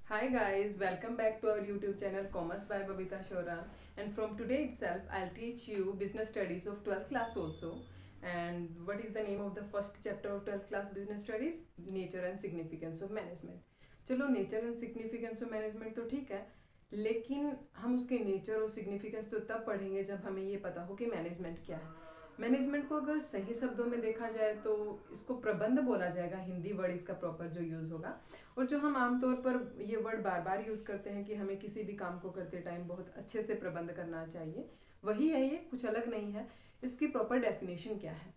Hi guys, welcome back to our YouTube channel Commerce by Babita Shora. And from today itself, I'll teach you business studies of 12th class also. And what is the name of the first chapter of 12th class business studies? Nature and significance of management. चलो nature and significance of management तो ठीक है, लेकिन हम उसके nature और significance तो तब पढ़ेंगे जब हमें ये पता हो कि मैनेजमेंट क्या है। मैनेजमेंट को अगर सही शब्दों में देखा जाए तो इसको प्रबंध बोला जाएगा, हिंदी वर्ड इसका प्रॉपर जो यूज़ होगा। और जो हम आमतौर पर ये वर्ड बार बार यूज़ करते हैं कि हमें किसी भी काम को करते टाइम बहुत अच्छे से प्रबंध करना चाहिए, वही है ये, कुछ अलग नहीं है। इसकी प्रॉपर डेफिनेशन क्या है?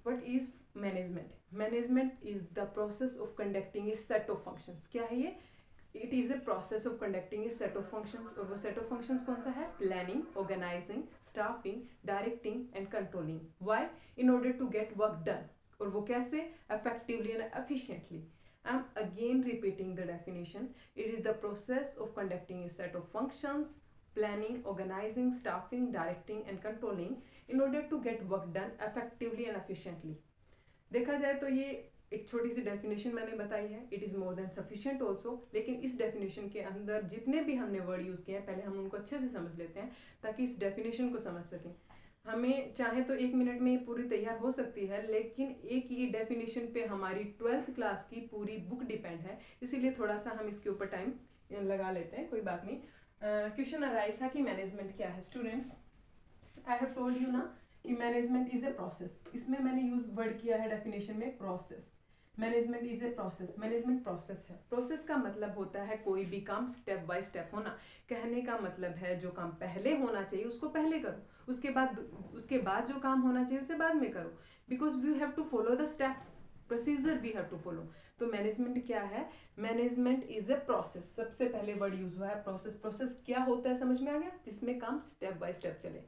What is management? Management is the process of conducting a set of functions. क्या है ये? It is a process of conducting a set of functions. और वो set of functions कौन सा है? Planning, organizing, staffing, directing and controlling. Why? In order to get work done. और वो कैसे? Effectively and efficiently. I'm again repeating the definition. It is the process of conducting a set of functions, planning, organizing, staffing, directing and controlling in order to get work done effectively and efficiently. देखा जाए तो ये एक छोटी सी definition मैंने बताई है, it is more than sufficient also. लेकिन इस डेफिनेशन के अंदर जितने भी हमने वर्ड यूज़ किए हैं, पहले हम उनको अच्छे से समझ लेते हैं ताकि इस डेफिनेशन को समझ सकें। हमें चाहे तो 1 मिनट में ये पूरी तैयार हो सकती है, लेकिन एक ही डेफिनेशन पे हमारी 12th क्लास की पूरी बुक डिपेंड है, इसीलिए थोड़ा सा हम इसके ऊपर टाइम लगा लेते हैं, कोई बात नहीं। क्वेश्चन अराइज था कि मैनेजमेंट क्या है। Students, I have told you ना कि मैनेजमेंट इज ए प्रोसेस। इसमें मैंने यूज वर्ड किया है डेफिनेशन में process. Management is a process. Management process है। प्रोसेस का मतलब होता है कोई भी काम स्टेप बाय स्टेप होना। कहने का मतलब है जो काम पहले होना चाहिए उसको पहले करो, उसके बाद जो काम होना चाहिए उसे बाद में करो, because we have to follow the steps, procedure we have to follow. तो मैनेजमेंट क्या है? Management is a process. सबसे पहले वर्ड यूज हुआ है प्रोसेस। प्रोसेस क्या होता है समझ में आ गया? जिसमें काम स्टेप बाय स्टेप चले।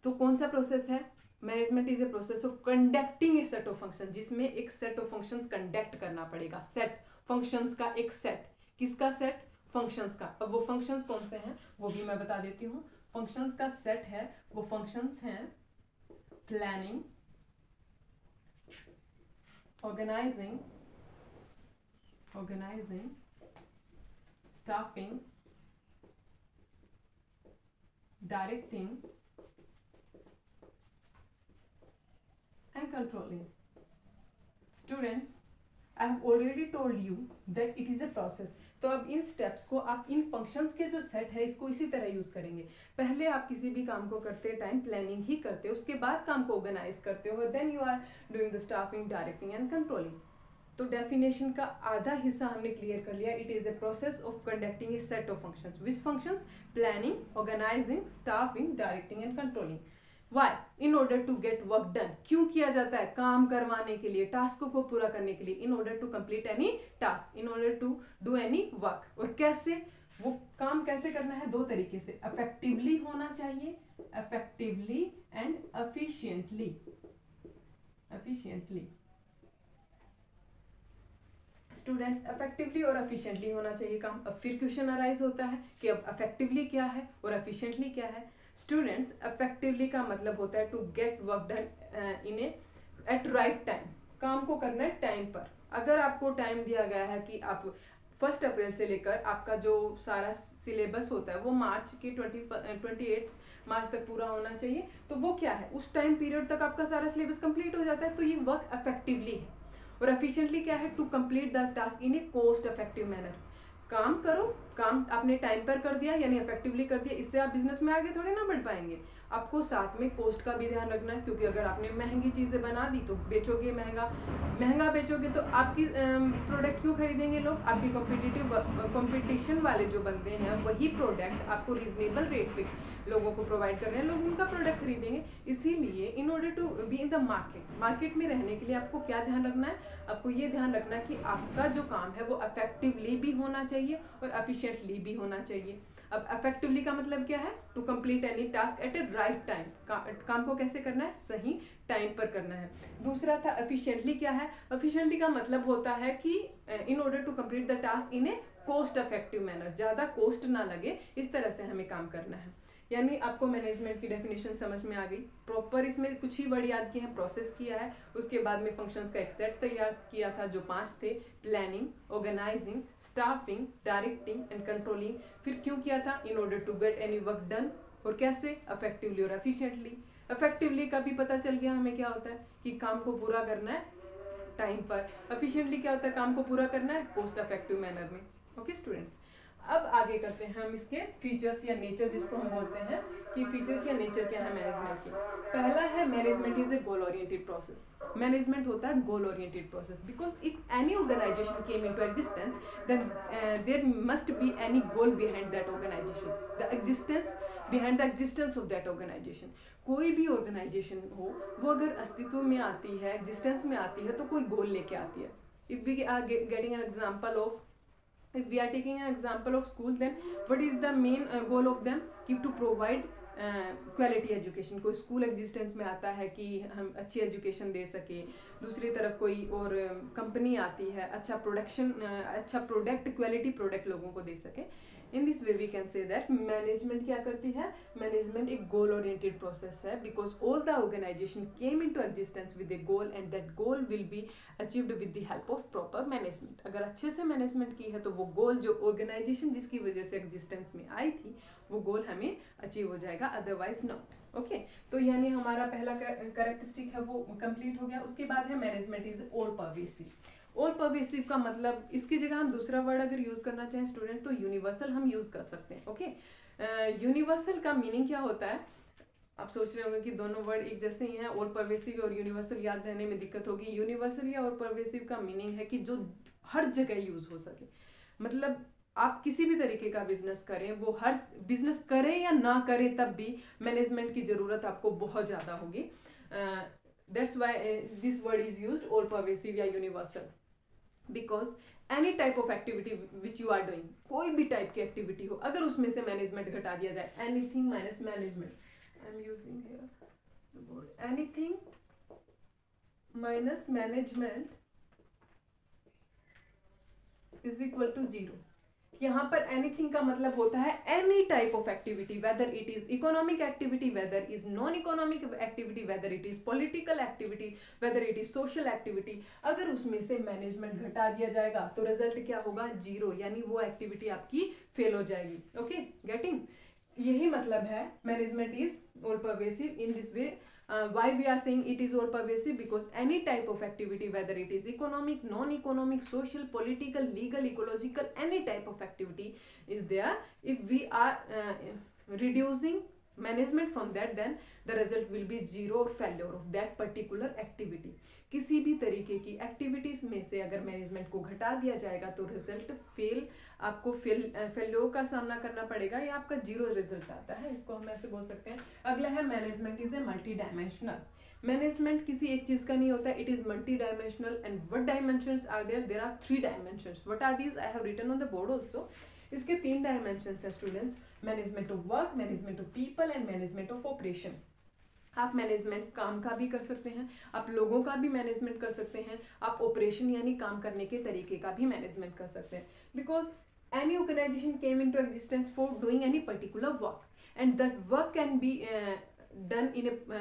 तो कौन सा प्रोसेस है? Management is a process of conducting a set of function, जिसमें एक सेट ऑफ फंक्शंस कंडक्ट करना पड़ेगा। सेट फंक्शंस का एक सेट। किसका सेट? फंक्शंस का। अब वो फंक्शंस कौन से हैं वो भी मैं बता देती हूँ। फंक्शंस का सेट है, वो फंक्शंस हैं planning, organizing, staffing, directing and controlling. Students, I have already told you that it is a process. तो अब इन स्टेप्स को आप इन फंक्शंस के जो सेट है इसको इसी तरह यूज करेंगे। पहले आप किसी भी काम को करते टाइम प्लानिंग ही करते हो, उसके बाद काम को ऑर्गेनाइज करते हो, then you are doing the staffing, directing and controlling. तो डेफिनेशन का आधा हिस्सा हमने क्लियर कर लिया। It is a process of conducting a set of functions. Which functions? Planning, organizing, staffing, directing and controlling. Why? In order to get work done. क्यों किया जाता है? काम करवाने के लिए, टास्क को पूरा करने के लिए। In order to complete any task, in order to do any work. और कैसे? वो काम कैसे करना है? दो तरीके से। effectively होना चाहिए, effectively and efficiently. Students, effectively और एफिशिएंटली होना चाहिए काम। अब फिर क्वेश्चन अराइज होता है कि अब इफेक्टिवली क्या है और एफिशिएंटली क्या है। स्टूडेंट्स, इफेक्टिवली का मतलब होता है to get work done in at right time. काम को करना है टाइम पर। अगर आपको टाइम दिया गया है कि आप 1 अप्रैल से लेकर आपका जो सारा सिलेबस होता है वो मार्च की 28 मार्च तक पूरा होना चाहिए, तो वो क्या है? उस टाइम पीरियड तक आपका सारा सिलेबस कंप्लीट हो जाता है, तो ये वर्क इफेक्टिवली है। और एफिशिएंटली क्या है? To complete the task in a cost effective manner. काम करो, काम आपने टाइम पर कर दिया यानी इफेक्टिवली कर दिया, इससे आप बिजनेस में आगे थोड़े ना बढ़ पाएंगे। आपको साथ में कॉस्ट का भी ध्यान रखना है, क्योंकि अगर आपने महंगी चीज़ें बना दी तो बेचोगे महंगा बेचोगे तो आपकी प्रोडक्ट क्यों खरीदेंगे लोग? आपकी कंपटीशन वाले जो बंदे हैं वही प्रोडक्ट आपको रीजनेबल रेट पे लोगों को प्रोवाइड कर रहे हैं, लोग उनका प्रोडक्ट खरीदेंगे। इसीलिए in order to be in the market में रहने के लिए आपको क्या ध्यान रखना है? आपको ये ध्यान रखना है कि आपका जो काम है वो इफेक्टिवली भी होना चाहिए और एफिशिएंटली भी होना चाहिए। अब इफेक्टिवली का मतलब क्या है? To complete any task at a right time. काम को कैसे करना है? सही टाइम पर करना है। दूसरा था एफिशिएंटली। क्या है? एफिशिएंटली का मतलब होता है कि in order to complete the task in a cost effective manner, ज़्यादा कॉस्ट ना लगे इस तरह से हमें काम करना है। यानी आपको मैनेजमेंट की डेफिनेशन समझ में आ गई। प्रॉपर इसमें कुछ ही वर्ड याद किए हैं, प्रोसेस किया है, उसके बाद में फंक्शंस का एक सेट तैयार किया था जो 5 थे, planning, organizing, staffing, directing and controlling. फिर क्यों किया था? In order to get any work done, और कैसे? इफेक्टिवली और एफिशिएंटली। इफेक्टिवली का भी पता चल गया हमें क्या होता है कि काम को पूरा करना है टाइम पर। एफिशिएंटली क्या होता है? काम को पूरा करना है कोस्ट इफेक्टिव मैनर में। ओके स्टूडेंट्स, अब आगे करते हैं हम इसके फीचर्स या नेचर, जिसको हम बोलते हैं कि फीचर्स या नेचर क्या है मैनेजमेंट की। पहला है management is a goal oriented process. Management होता है goal oriented process, because if any organization came into existence then there must be any goal behind that organization, the existence behind the existence of that organization. कोई भी organisation हो, वो अगर अस्तित्व में आती है, एग्जिस्टेंस में आती है, तो कोई गोल लेके आती है। If we are getting an example of, if we are taking an example of school, then what is the main goal of them? Keep to provide quality education. कोई स्कूल एग्जिस्टेंस में आता है कि हम अच्छी एजुकेशन दे सके, दूसरी तरफ कोई और कंपनी आती है अच्छा प्रोडक्शन, अच्छा प्रोडक्ट, क्वालिटी प्रोडक्ट लोगों को दे सके। In this way we can say that management क्या करती है? मैनेजमेंट एक गोल ओरिएंटेड प्रोसेस है, because all the organization came into existence with a goal and that goal will be achieved with the help of proper management. अगर अच्छे से management की है तो वो गोल, जो ऑर्गेनाइजेशन जिसकी वजह से एग्जिस्टेंस में आई थी, वो गोल हमें अचीव हो जाएगा, अदरवाइज नॉट। ओके, तो यानी हमारा पहला कैरेक्टरिस्टिक है वो कंप्लीट हो गया। उसके बाद है management is all pervasive. All pervasive का मतलब, इसकी जगह हम दूसरा वर्ड अगर यूज करना चाहें स्टूडेंट, तो यूनिवर्सल हम यूज कर सकते हैं। ओके, यूनिवर्सल का मीनिंग क्या होता है? आप सोच रहे होंगे कि दोनों वर्ड एक जैसे ही हैं, और परवेसिव और यूनिवर्सल याद रहने में दिक्कत होगी। यूनिवर्सल या और परवेसिव का मीनिंग है कि जो हर जगह यूज हो सके। मतलब आप किसी भी तरीके का बिजनेस करें, वो हर बिजनेस करें या ना करें, तब भी मैनेजमेंट की जरूरत आपको बहुत ज्यादा होगी। That's why this word is used, all pervasive या universal, because any type of activity which you are doing, कोई भी टाइप की एक्टिविटी हो, अगर उसमें से मैनेजमेंट घटा दिया जाए, anything minus management, I am using here the word anything minus management is equal to 0। यहाँ पर एनीथिंग का मतलब होता है any type of activity, whether it is economic activity, whether is non economic activity, whether it is political activity, whether it is social activity. अगर उसमें से management घटा दिया जाएगा तो रिजल्ट क्या होगा? 0, यानी वो एक्टिविटी आपकी फेल हो जाएगी। Okay, getting? यही मतलब है management is all pervasive. In this way, why we are saying it is all pervasive? Because any type of activity, whether it is economic, non-economic, social, political, legal, ecological, any type of activity is there. If we are reducing management from that, then the result will be 0 or failure of that particular activity. किसी भी तरीके की activities में से अगर management को घटा दिया जाएगा तो रिजल्ट फेल, आपको फेल्योर का सामना करना पड़ेगा, या आपका 0 रिजल्ट आता है, इसको हम ऐसे बोल सकते हैं। अगला है management is a multi dimensional. Management किसी एक चीज का नहीं होता, it is multi dimensional. And what dimensions are there? There are 3 dimensions. What are these? I have written on the board also. इसके 3 डायमेंशंस है students, management of work, management of people and management of operation. आप management काम का भी कर सकते हैं, आप लोगों का भी मैनेजमेंट कर सकते हैं, आप ऑपरेशन यानी काम करने के तरीके का भी मैनेजमेंट कर सकते हैं। Because any organization came into existence for doing any particular work and that work can be done in a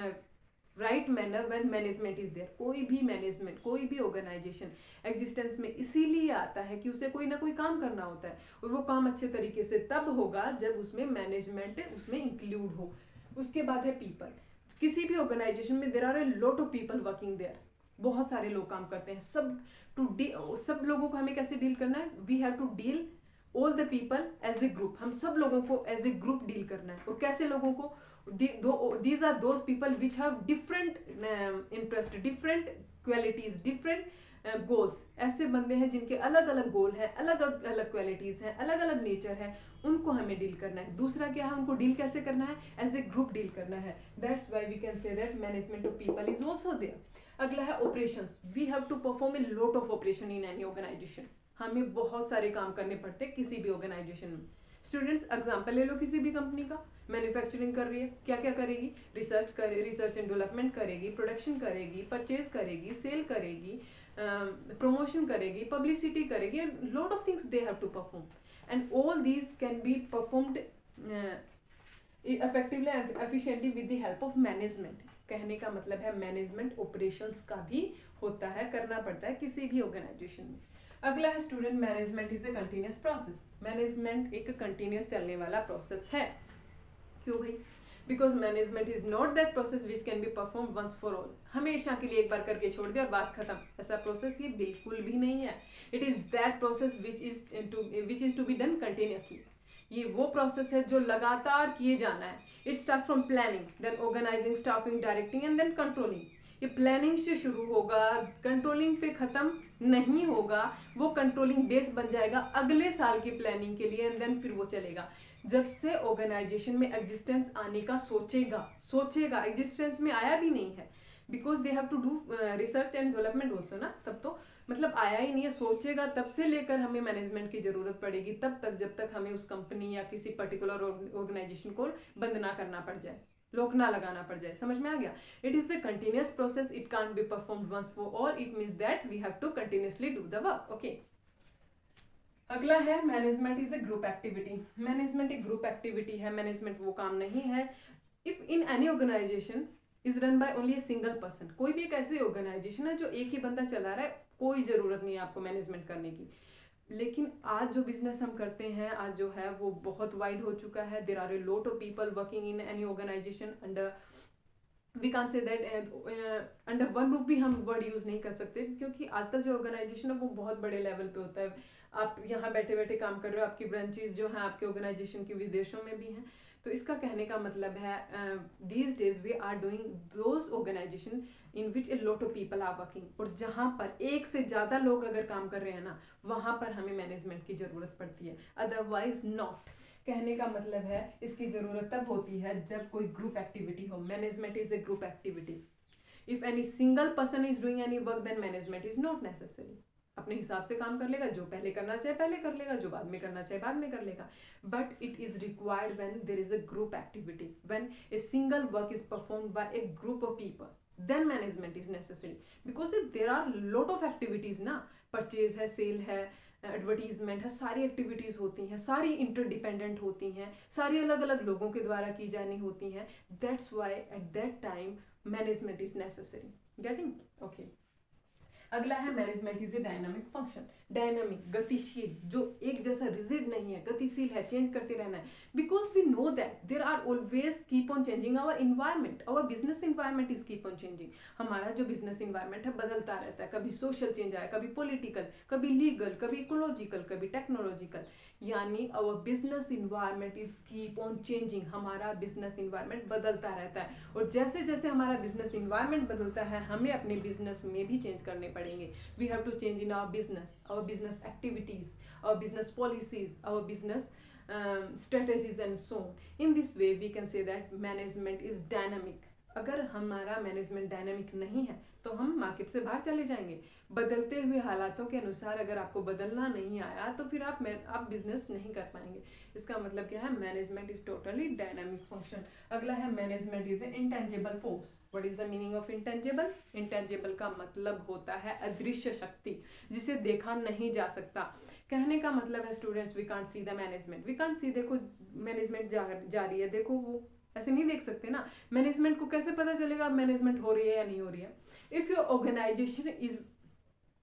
right manner when management is there. कोई भी मैनेजमेंट, कोई भी ऑर्गेनाइजेशन एग्जिस्टेंस में इसीलिए आता है कि उसे कोई ना कोई काम करना होता है, और वो काम अच्छे तरीके से तब होगा जब उसमें मैनेजमेंट उसमें इंक्लूड हो। उसके बाद है पीपल। किसी भी ऑर्गेनाइजेशन में there are a lot of people working there, बहुत सारे लोग काम करते हैं। सब लोगों को हमें कैसे डील करना है? We have to deal all the people as a group. हम सब लोगों को एज ए ग्रुप डील करना है। और कैसे लोगों को? these are those people which have different interest, different qualities, different goals. ऐसे बंदे हैं जिनके अलग अलग गोल है, अलग अलग क्वालिटीज हैं, अलग अलग नेचर है, उनको हमें डील करना है। दूसरा क्या है? उनको डील कैसे करना है? एज ए ग्रुप डील करना है। That's why we can say that management of people is also there. अगला है operations. We have to perform a lot of operation in any organization. हमें बहुत सारे काम करने पड़ते हैं किसी भी ऑर्गेनाइजेशन में। स्टूडेंट्स एग्जांपल ले लो किसी भी कंपनी का, मैन्युफैक्चरिंग कर रही है, क्या क्या करेगी? रिसर्च एंड डेवलपमेंट करेगी, प्रोडक्शन करेगी, परचेज करेगी, सेल करेगी, प्रमोशन करेगी, पब्लिसिटी करेगी, lot of things they have to perform, and all these can be performed effectively and efficiently with the help of management. कहने का मतलब है मैनेजमेंट ऑपरेशंस का भी होता है, करना पड़ता है किसी भी ऑर्गेनाइजेशन में। अगला है student, management is a continuous process. Management एक कंटिन्यूस चलने वाला प्रोसेस है। क्यों भाई? Because management is not that process which can be perform once for all, हमेशा के लिए एक बार करके छोड़ दिया और बात खत्म, ऐसा प्रोसेस ये बिल्कुल भी नहीं है। It is that process which is to be done continuously. ये वो प्रोसेस है जो लगातार किए जाना है। It start from planning, then organizing, staffing, directing and then controlling. ये प्लानिंग से शुरू होगा, कंट्रोलिंग पे खत्म नहीं होगा, वो कंट्रोलिंग बेस बन जाएगा अगले साल की प्लानिंग के लिए एंड देन फिर वो चलेगा। जब से ऑर्गेनाइजेशन में एग्जिस्टेंस आने का सोचेगा एग्जिस्टेंस में आया भी नहीं है, because they have to do research and development also ना, तब तो मतलब आया ही नहीं है, सोचेगा तब से लेकर हमें मैनेजमेंट की जरूरत पड़ेगी तब तक, जब तक हमें उस कंपनी या किसी पर्टिकुलर ऑर्गेनाइजेशन को बंद ना करना पड़ जाए, लोक ना लगाना पड़ जाए। समझ में आ गया? It is a continuous process, it can't be performed once for all, it means that we have to continuously do the work. Okay, अगला है management is a group activity. Management एक ग्रुप एक्टिविटी है, management वो काम नहीं है। If in any organization is run by only a single person, कोई भी एक ऐसी ऑर्गेनाइजेशन है जो एक ही बंदा चला रहा है, कोई जरूरत नहीं है आपको मैनेजमेंट करने की। लेकिन आज जो बिजनेस हम करते हैं आज जो है वो बहुत वाइड हो चुका है। There are a lot of people working in any organization under, we can say that under one roof भी हम वर्ड यूज नहीं कर सकते, क्योंकि आजकल जो ऑर्गेनाइजेशन है वो बहुत बड़े लेवल पे होता है। आप यहाँ बैठे बैठे काम कर रहे हो, आपकी ब्रांचेस जो है आपके ऑर्गेनाइजेशन की विदेशों में भी हैं। तो इसका कहने का मतलब है these days we are doing those organization in which a lot of people are working, और जहाँ पर एक से ज़्यादा लोग अगर काम कर रहे हैं ना, वहाँ पर हमें मैनेजमेंट की ज़रूरत पड़ती है, अदरवाइज नॉट। कहने का मतलब है इसकी जरूरत तब होती है जब कोई ग्रुप एक्टिविटी हो। Management is a group activity. If any single person is doing any work then management is not necessary. अपने हिसाब से काम कर लेगा, जो पहले करना चाहे पहले कर लेगा, जो बाद में करना चाहे बाद में कर लेगा। But it is required when there is a group activity, when a single work is performed by a group of people, then management is necessary. Because there are lot of activities ना, purchase है, sale है, advertisement है, सारी activities होती हैं, सारी interdependent होती हैं, सारी अलग अलग लोगों के द्वारा की जानी होती हैं। That's why at that time management is necessary. Getting? Okay, अगला है management is a dynamic function. Dynamic, गतिशील, जो एक जैसा रिजिड नहीं है, गतिशील है, चेंज करते रहना है। Because we know that there are always keep on changing our environment, our business environment is keep on changing. हमारा जो बिजनेस इन्वायरमेंट है बदलता रहता है, कभी सोशल चेंज आया, कभी पॉलिटिकल, कभी लीगल, कभी इकोलॉजिकल, कभी टेक्नोलॉजिकल। यानी our business environment is keep on changing, हमारा बिजनेस इन्वायरमेंट बदलता रहता है। और जैसे जैसे हमारा बिजनेस इन्वायरमेंट बदलता है, हमें अपने बिजनेस में भी चेंज करने पड़ेंगे। We have to change in our business activities, our business policies, our business strategies and so on. In this way we can say that management is dynamic. अगर हमारा मैनेजमेंट डायनामिक नहीं है तो हम मार्केट से बाहर चले जाएंगे। बदलते हुए हालातों के अनुसार अगर आपको बदलना नहीं आया तो फिर आप बिजनेस नहीं कर पाएंगे। इसका मतलब क्या है? Management is totally dynamic function. अगला है management is A intangible force. What is the meaning of intangible? Intangible का मतलब होता है अदृश्य शक्ति, जिसे देखा नहीं जा सकता। कहने का मतलब है students, we can't see the management, we can't see, देखो मैनेजमेंट जा रही है, देखो वो ऐसे नहीं देख सकते ना। मैनेजमेंट को कैसे पता चलेगा मैनेजमेंट हो रही है या नहीं हो रही है? If your organisation is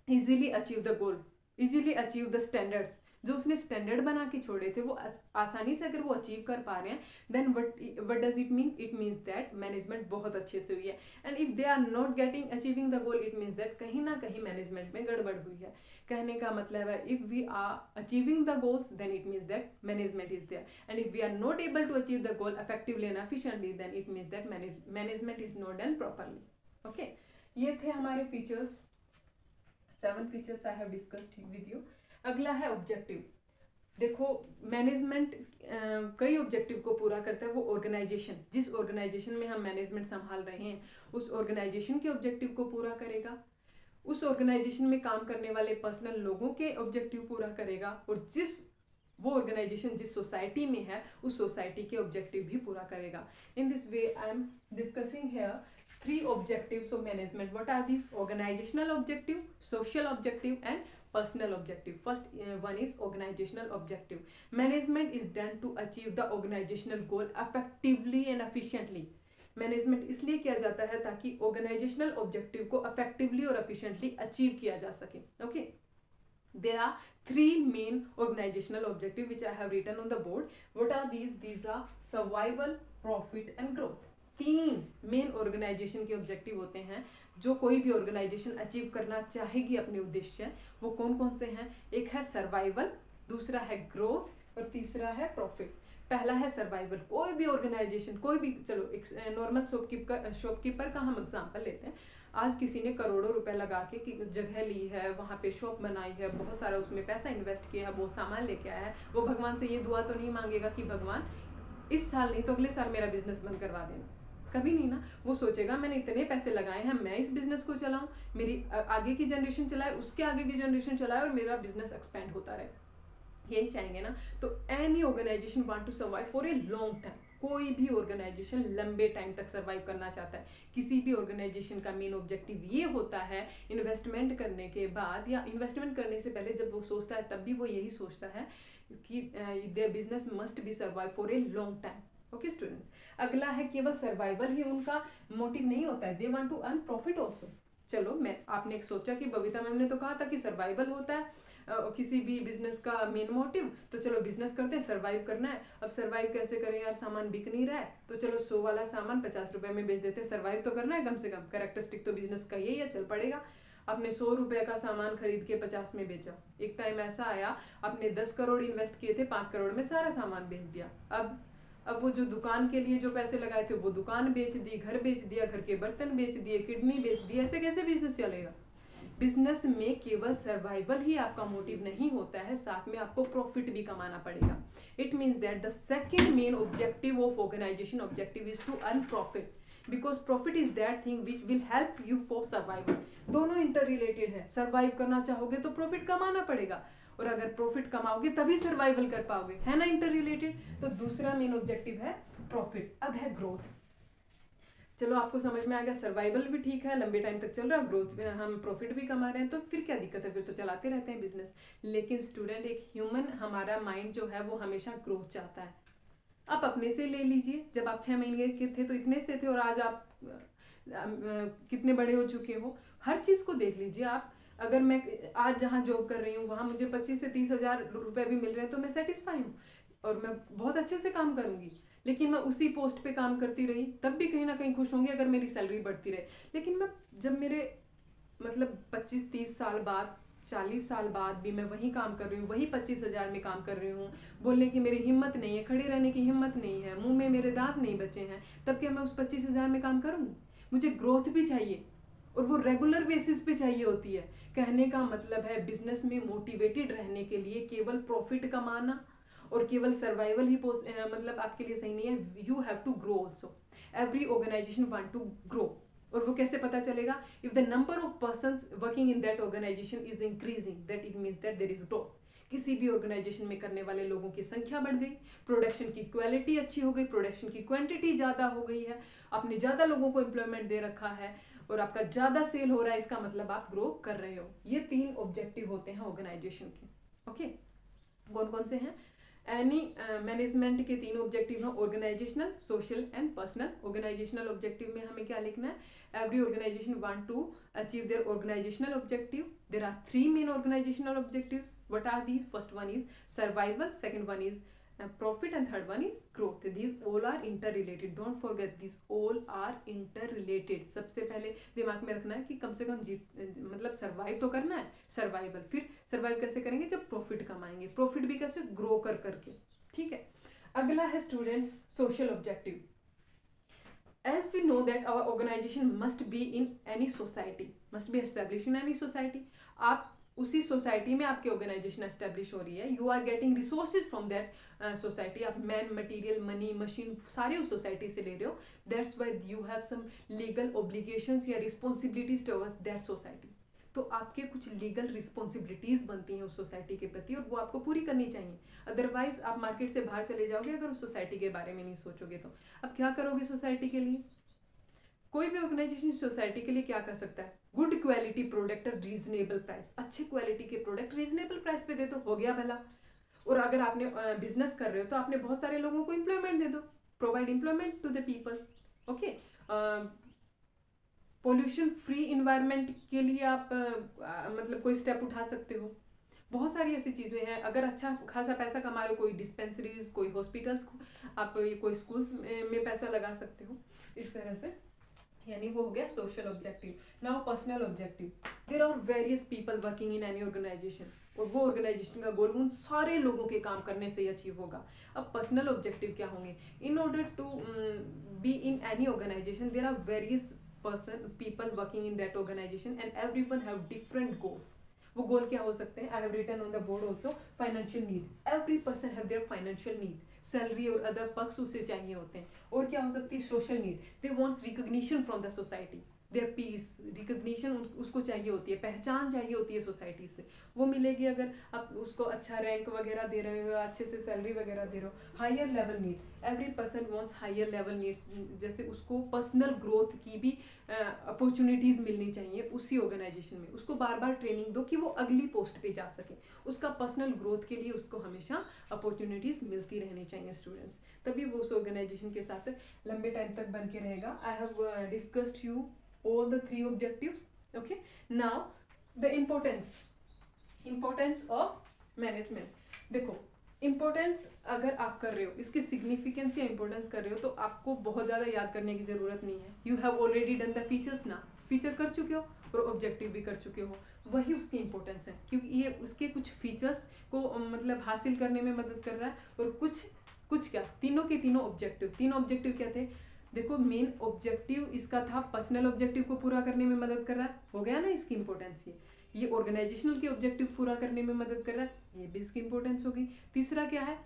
easily achieve the goal, easily achieve the standards, जो उसने स्टैंडर्ड बना के छोड़े थे वो आसानी से अगर वो अचीव कर पा रहे हैं, then what does it mean? It means that management बहुत अच्छे से हुई है। And if they are not getting achieving the goal, it means that कहीं ना कहीं मैनेजमेंट में गड़बड़ हुई है। कहने का मतलब है if we are achieving the goals then it means that management is there, and if we are not able to achieve the goal effectively and efficiently then it means that management is not done properly. Okay, ये थे हमारे features, 7 features I have discussed with you. अगला है objective. देखो management कई objective को पूरा करता है। वो ऑर्गेनाइजेशन, जिस ऑर्गेनाइजेशन में हम मैनेजमेंट संभाल रहे हैं उस ऑर्गेनाइजेशन के ऑब्जेक्टिव को पूरा करेगा, उस ऑर्गेनाइजेशन में काम करने वाले पर्सनल लोगों के ऑब्जेक्टिव पूरा करेगा, और वो ऑर्गेनाइजेशन जिस सोसाइटी में है उस सोसाइटी के ऑब्जेक्टिव भी पूरा करेगा। इन this way I am discussing here 3 objectives of management. What are these? Organizational objective, social objective and personal objective. First one is organisational objective. Management is done to achieve the organisational goal effectively and efficiently. Management इसलिए किया जाता है ताकि organisational objective को effectively और efficiently achieve किया जा सके। Okay, there are three main organizational objectives which I have written on the board. What are these? These are survival, profit and growth. तीन मेन ऑर्गेनाइजेशन के ऑब्जेक्टिव होते हैं जो कोई भी ऑर्गेनाइजेशन अचीव करना चाहेगी अपने उद्देश्य। वो कौन कौन से हैं? एक है सर्वाइवल, दूसरा है ग्रोथ और तीसरा है प्रॉफिट। पहला है सर्वाइवल। कोई भी ऑर्गेनाइजेशन, कोई भी, चलो एक नॉर्मल शॉपकीपर का हम एग्जांपल लेते हैं। आज किसी ने करोड़ों रुपए लगा के जगह ली है, वहाँ पे शॉप बनाई है, बहुत सारा उसमें पैसा इन्वेस्ट किया है, बहुत सामान लेके आया है। वो भगवान से ये दुआ तो नहीं मांगेगा कि भगवान इस साल नहीं तो अगले साल मेरा बिजनेस बंद करवा देना, कभी नहीं ना। वो सोचेगा मैंने इतने पैसे लगाए हैं, मैं इस बिजनेस को चलाऊं, मेरी आगे की जनरेशन चलाए, उसके आगे की जनरेशन चलाए और मेरा बिजनेस एक्सपेंड होता रहे, यही चाहेंगे ना। तो any organisation want to survive for a long time. कोई भी ऑर्गेनाइजेशन लंबे टाइम तक सर्वाइव करना चाहता है। किसी भी ऑर्गेनाइजेशन का मेन ऑब्जेक्टिव ये होता है, इन्वेस्टमेंट करने के बाद या इन्वेस्टमेंट करने से पहले जब वो सोचता है तब भी वो यही सोचता है कि their business must be survive for a long time. Okay students, अगला है केवल सर्वाइवल ही उनका मोटिव नहीं होता है, they want to earn profit also. चलो आपने एक सोचा कि बबीता मैम ने तो कहा था कि सर्वाइवल होता है किसी भी बिजनेस का मेन मोटिव, तो चलो बिजनेस करते हैं, सर्वाइव करना है। अब सर्वाइव कैसे करें यार, सामान बिक नहीं रहा है, तो चलो 100 वाला सामान 50 रुपए में बेच देते हैं, सर्वाइव तो करना है कम से कम। कैरेक्टरिस्टिक तो बिजनेस का यही है, चल पड़ेगा। आपने 100 रुपए का सामान खरीद के 50 में बेचा। एक टाइम ऐसा आया आपने 10 करोड़ इन्वेस्ट किए थे, 5 करोड़ में सारा सामान बेच दिया। अब वो जो दुकान के लिए जो पैसे लगाए थे वो दुकान बेच दी, घर बेच दिया, घर के बर्तन बेच दिए, किडनी बेच दी। ऐसे कैसे बिजनेस चलेगा? बिजनेस में केवल सर्वाइवल ही आपका मोटिव नहीं होता है, साथ में आपको प्रॉफिट भी कमाना पड़ेगा। It means that the second main objective of organisation objective is to earn profit, because profit is that thing which will help you for survival. दोनों इंटर रिलेटेड है। सर्वाइव करना चाहोगे तो प्रॉफिट कमाना पड़ेगा, और अगर प्रॉफिट कमाओगे तभी सर्वाइवल कर पाओगे, है ना, इंटर रिलेटेड। तो दूसरा मेन ऑब्जेक्टिव है प्रॉफिट। अब है ग्रोथ। चलो आपको समझ में आ गया, सर्वाइवल भी ठीक है, लंबे टाइम तक चल रहा है, ग्रोथ में हम प्रॉफिट भी कमा रहे हैं, तो फिर क्या दिक्कत है, फिर तो चलाते रहते हैं बिजनेस। लेकिन स्टूडेंट, एक ह्यूमन, हमारा माइंड जो है वो हमेशा ग्रोथ चाहता है। आप अपने से ले लीजिए, जब आप 6 महीने के थे तो इतने से थे और आज आप कितने बड़े हो चुके हो। हर चीज़ को देख लीजिए आप। अगर मैं आज जहाँ जॉब कर रही हूँ वहाँ मुझे 25 से 30 हज़ार रुपये भी मिल रहे हैं तो मैं सेटिस्फाई हूँ और मैं बहुत अच्छे से काम करूँगी। लेकिन मैं उसी पोस्ट पे काम करती रही तब भी कहीं ना कहीं खुश होंगी अगर मेरी सैलरी बढ़ती रहे। लेकिन मैं जब मेरे मतलब 25-30 साल बाद, 40 साल बाद भी मैं वही काम कर रही हूँ, वही 25 हज़ार में काम कर रही हूँ, बोलने की मेरी हिम्मत नहीं है, खड़े रहने की हिम्मत नहीं है, मुंह में मेरे दांत नहीं बचे हैं, तब क्या मैं उस 25 हज़ार में काम करूँगी? मुझे ग्रोथ भी चाहिए और वो रेगुलर बेसिस पे चाहिए होती है। कहने का मतलब है बिजनेस में मोटिवेटेड रहने के लिए केवल प्रॉफिट कमाना और केवल सर्वाइवल ही मतलब आपके लिए सही नहीं है। You have to grow also. Every organisation want to grow. और वो कैसे पता चलेगा? If the number of persons working in that organisation is increasing, that it means that there is growth. किसी भी ऑर्गेनाइजेशन में करने वाले लोगों की संख्या बढ़ गई, प्रोडक्शन की क्वालिटी अच्छी हो गई, प्रोडक्शन की क्वांटिटी ज़्यादा हो गई है, आपने ज़्यादा लोगों को एम्प्लॉयमेंट दे रखा है और आपका ज़्यादा सेल हो रहा है, इसका मतलब आप ग्रो कर रहे हो। ये 3 ऑब्जेक्टिव होते हैं ऑर्गेनाइजेशन के। ओके, कौन कौन से हैं? एनी मैनेजमेंट के 3 ऑब्जेक्टिव हैं, organisational, social and personal. Organisational objective में हमें क्या लिखना है? Every organisation want to achieve their organisational objective. There are 3 main organisational objectives. What are these? First one is survival, second one is profit, and third one is growth. These all are interrelated. Don't forget, these all are interrelated. सबसे पहले दिमाग में रखना है कि कम से कम मतलब survive तो करना है, सर्वाइवल। फिर सर्वाइव कैसे करेंगे? जब प्रॉफिट कमाएंगे। प्रॉफिट भी कैसे? ग्रो कर करके। ठीक है, अगला है students social objective. As we know that our organization must be in any society, must be established in any society. आप उसी सोसाइटी में आपकी ऑर्गेनाइजेशन एस्टेब्लिश हो रही है, you are getting resources from that society. आप मैन, मटेरियल, मनी, मशीन सारे उस सोसाइटी से ले रहे हो। That's why you have some legal obligations या रिस्पॉन्सिबिलिटीज टुवर्ड्स दैट सोसाइटी। तो आपके कुछ लीगल रिस्पॉन्सिबिलिटीज बनती हैं उस सोसाइटी के प्रति और वो आपको पूरी करनी चाहिए। अदरवाइज आप मार्केट से बाहर चले जाओगे अगर उस सोसाइटी के बारे में नहीं सोचोगे तो। अब क्या करोगे सोसाइटी के लिए? कोई भी ऑर्गेनाइजेशन सोसाइटी के लिए क्या कर सकता है, good quality product at reasonable price, अच्छे क्वालिटी के प्रोडक्ट रीजनेबल प्राइस पे दे दो, हो गया भला। और अगर आपने बिजनेस कर रहे हो तो आपने बहुत सारे लोगों को एम्प्लॉयमेंट दे दो, provide employment to the people. Okay, pollution free environment के लिए आप मतलब कोई स्टेप उठा सकते हो। बहुत सारी ऐसी चीज़ें हैं। अगर अच्छा खासा पैसा कमा रहे हो, कोई डिस्पेंसरीज, कोई हॉस्पिटल्स, आप कोई स्कूल्स में पैसा लगा सकते हो इस तरह से। यानी वो हो गया social objective. Now personal objective, there are various people working in any organisation, और वो ऑर्गेनाइजेशन का गोल उन सारे लोगों के काम करने से ही अचीव होगा। अब पर्सनल ऑब्जेक्टिव क्या होंगे, in order to be in any organisation there are various people working in that organization and everyone have different goals. वो गोल क्या हो सकते हैं, I have written on the board also, financial need, every person have their financial need, salary और other perks उसे चाहिए होते हैं। और क्या हो सकती है, social need, they wants recognition from the society, their peace, recognition उसको चाहिए होती है, पहचान चाहिए होती है सोसाइटी से, वो मिलेगी अगर आप उसको अच्छा रैंक वगैरह दे रहे हो, अच्छे से सैलरी वगैरह दे रहे हो। Higher level need, every person wants higher level needs, जैसे उसको पर्सनल ग्रोथ की भी अपॉर्चुनिटीज़ मिलनी चाहिए उसी ऑर्गेनाइजेशन में, उसको बार बार ट्रेनिंग दो कि वो अगली पोस्ट पे जा सके, उसका पर्सनल ग्रोथ के लिए उसको हमेशा अपॉर्चुनिटीज़ मिलती रहनी चाहिए स्टूडेंट्स, तभी वो उस ऑर्गेनाइजेशन के साथ लंबे टाइम तक बन के रहेगा। आई have discussed you all the three objectives. Okay, now the importance of management. देखो, इम्पोर्टेंस अगर आप कर रहे हो, इसके सिग्निफिकेंस या इम्पोर्टेंस कर रहे हो, तो आपको बहुत ज़्यादा याद करने की ज़रूरत नहीं है। You have already done the features ना, फीचर कर चुके हो और ऑब्जेक्टिव भी कर चुके हो, वही उसकी इंपॉर्टेंस है, क्योंकि ये उसके कुछ फीचर्स को मतलब हासिल करने में मदद कर रहा है, और कुछ क्या, तीनों के तीनों ऑब्जेक्टिव, तीनों ऑब्जेक्टिव क्या थे, देखो मेन ऑब्जेक्टिव इसका था पर्सनल ऑब्जेक्टिव को पूरा करने में मदद कर रहा है, हो गया ना इसकी इंपॉर्टेंस। ये ऑर्गेनाइजेशनल के ऑब्जेक्टिव पूरा करने में मदद कर रहा है, ये भी इसकी इंपॉर्टेंस होगी। तीसरा क्या है,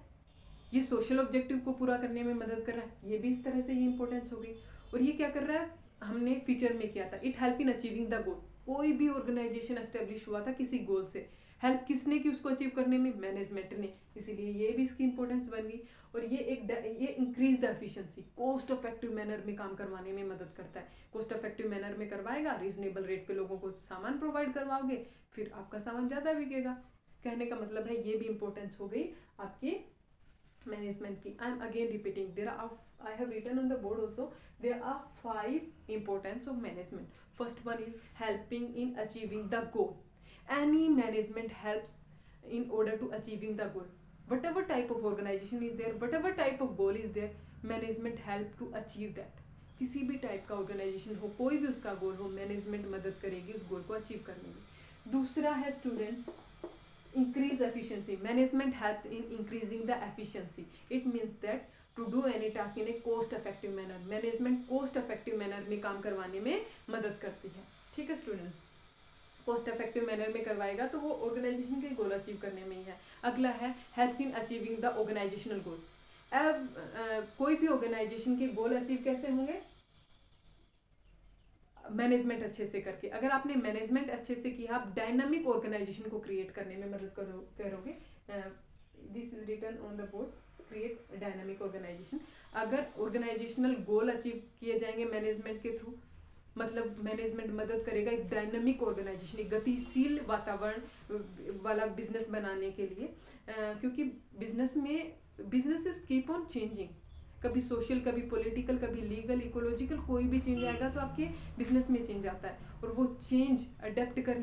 ये सोशल ऑब्जेक्टिव को पूरा करने में मदद कर रहा है, ये भी इस तरह से ये इंपॉर्टेंस होगी। और ये क्या कर रहा है, हमने फीचर में किया था, it help in achieving the गोल, कोई भी ऑर्गेनाइजेशन एस्टेब्लिश हुआ था किसी गोल से, हेल्प किसने की उसको अचीव करने में, मैनेजमेंट ने, इसीलिए ये भी इसकी इंपॉर्टेंस बन गई। और ये increase the efficiency, cost effective manner में काम करवाने में मदद करता है, कॉस्ट इफेक्टिव मैनर में करवाएगा, रीजनेबल रेट पे लोगों को सामान प्रोवाइड करवाओगे, फिर आपका सामान ज़्यादा बिकेगा। कहने का मतलब है ये भी इंपॉर्टेंस हो गई आपकी मैनेजमेंट की। I am again repeating, there are, I have written on the board also, there are 5 importance of management. First one is helping in achieving the goal, any management helps in order to achieving the goal, whatever type of organization is there, whatever type of goal is there, management help to achieve that। किसी भी type का organisation हो, कोई भी उसका गोल हो, management मदद करेगी उस गोल को अचीव करने में। दूसरा है students, increase efficiency, management helps in increasing the efficiency, it means that to do any task in a cost effective manner, management cost effective manner में काम करवाने में मदद करती है। ठीक है स्टूडेंट्स, कॉस्ट इफेक्टिव मैनर में करवाएगा तो वो ऑर्गेनाइजेशन के गोल अचीव करने में ही है। अगला है helps in achieving the organisational goal. अब कोई भी ऑर्गेनाइजेशन के गोल अचीव कैसे होंगे, मैनेजमेंट अच्छे से करके। अगर आपने मैनेजमेंट अच्छे से किया, आप डायनामिक ऑर्गेनाइजेशन को क्रिएट करने में मदद करोगे। This is written on the board, create dynamic organisation. अगर ऑर्गेनाइजेशनल गोल अचीव किए जाएंगे मैनेजमेंट के थ्रू, मतलब मैनेजमेंट मदद करेगा एक डायनामिक ऑर्गेनाइजेशन, एक गतिशील वातावरण वाला बिजनेस बनाने के लिए, क्योंकि बिजनेसेस कीप ऑन चेंजिंग, कभी सोशल, कभी पॉलिटिकल, कभी लीगल, इकोलॉजिकल, कोई भी चेंज आएगा तो आपके बिजनेस में चेंज आता है, और वो चेंज अडेप्ट करने